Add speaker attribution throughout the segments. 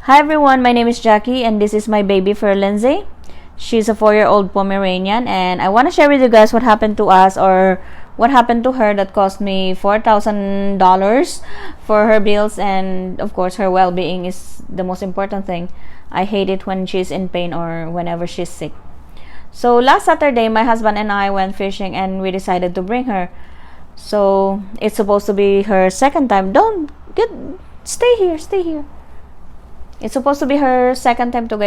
Speaker 1: Hi everyone, my name is Jackie and this is my baby Fur Lindsay. She's a 4-year-old Pomeranian and I want to share with you guys what happened to us or what happened to her that cost me $4,000 for her bills, and of course her well-being is the most important thing. I hate it when she's in pain or whenever she's sick. So last Saturday my husband and I went fishing and we decided to bring her. So it's supposed to be her second time. Don't get stay here. It's supposed to be her second time to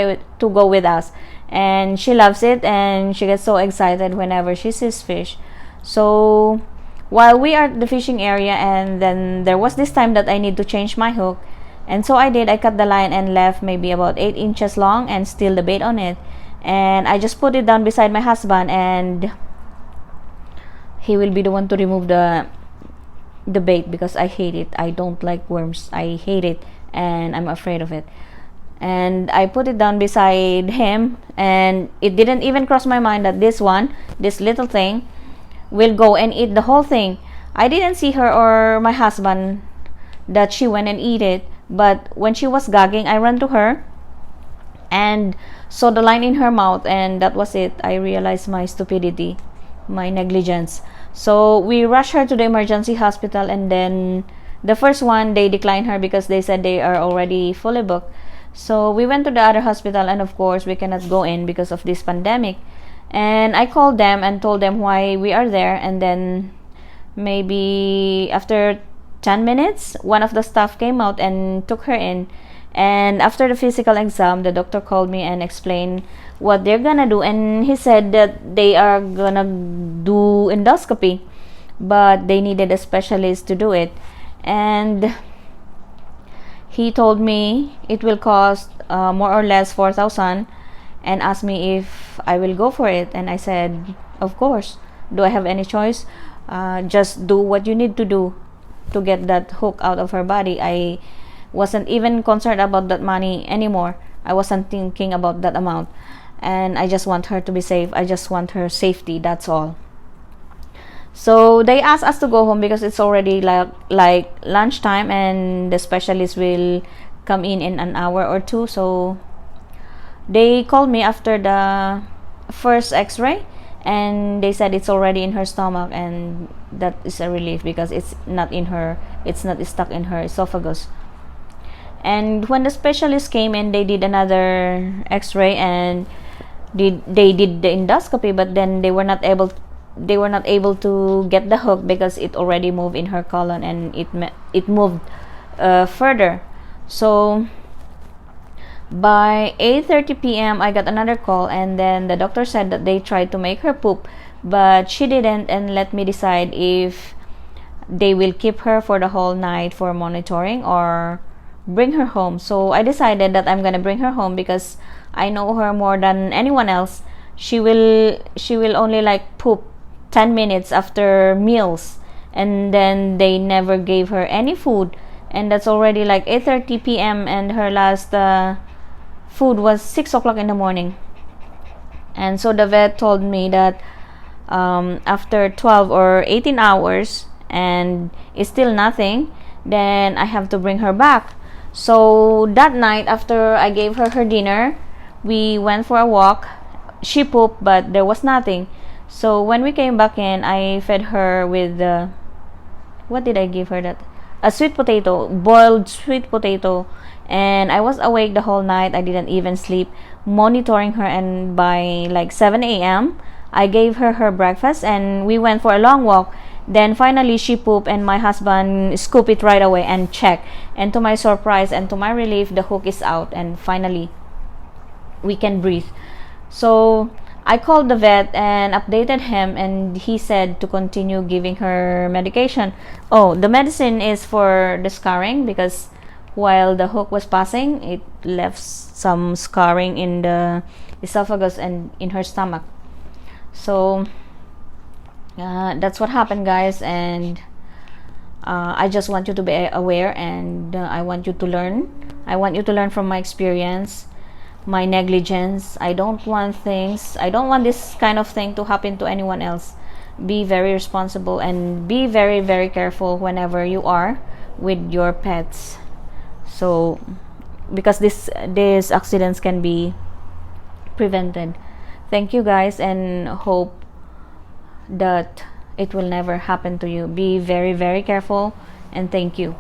Speaker 1: go with us, and she loves it and she gets so excited whenever she sees fish. So while we are at the fishing area, and then there was this time that I need to change my hook, and so I did. I cut the line and left maybe about 8 inches long and still the bait on it, and I just put it down beside my husband, and he will be the one to remove the bait because I hate it. I don't like worms. I hate it and I'm afraid of it. And I put it down beside him, and it didn't even cross my mind that this little thing will go and eat the whole thing. I didn't see her or my husband that she went and eat it, but when she was gagging, I ran to her and saw the line in her mouth, and that was it. I realized my stupidity, my negligence. So we rushed her to the emergency hospital, and then the first one, they declined her because they said they are already fully booked. So we went to the other hospital, and of course we cannot go in because of this pandemic. And I called them and told them why we are there, and then maybe after 10 minutes one of the staff came out and took her in. And after the physical exam, the doctor called me and explained what they're gonna do, and he said that they are gonna do endoscopy, but they needed a specialist to do it. And he told me it will cost more or less 4,000, and asked me if I will go for it, and I said of course. Do I have any choice? Just do what you need to do to get that hook out of her body. I wasn't even concerned about that money anymore. I wasn't thinking about that amount, and I just want her to be safe. I just want her safety, that's all. So they asked us to go home because it's already like lunchtime, and the specialist will come in an hour or two. So they called me after the first x-ray, and they said it's already in her stomach, and that is a relief because it's not stuck in her esophagus. And when the specialist came in, they did another x-ray, and they did the endoscopy, but then they were not able to get the hook because it already moved in her colon, and it moved further. So by 8:30 p.m. I got another call, and then the doctor said that they tried to make her poop, but she didn't, and let me decide if they will keep her for the whole night for monitoring or bring her home. So I decided that I'm gonna bring her home because I know her more than anyone else. She will only like poop 10 minutes after meals, and then they never gave her any food, and that's already like 8:30 p.m. and her last food was 6 o'clock in the morning. And so the vet told me that after 12 or 18 hours and it's still nothing, then I have to bring her back. So that night, after I gave her her dinner, we went for a walk. She pooped, but there was nothing. So when we came back in, I fed her with what did I give her? That a sweet potato, boiled sweet potato, and I was awake the whole night. I didn't even sleep, monitoring her. And by like 7 a.m. I gave her her breakfast, and we went for a long walk. Then finally she pooped, and my husband scooped it right away and checked. And to my surprise and to my relief, the hook is out, and finally we can breathe. So I called the vet and updated him, and he said to continue giving her medication. Oh, the medicine is for the scarring because while the hook was passing, it left some scarring in the esophagus and in her stomach. So that's what happened, guys, and I just want you to be aware, and I want you to learn. I want you to learn from my experience, my negligence. I don't want this kind of thing to happen to anyone else. Be very responsible and be very, very careful whenever you are with your pets. So because these accidents can be prevented. Thank you guys, and hope that it will never happen to you. Be very, very careful, and thank you.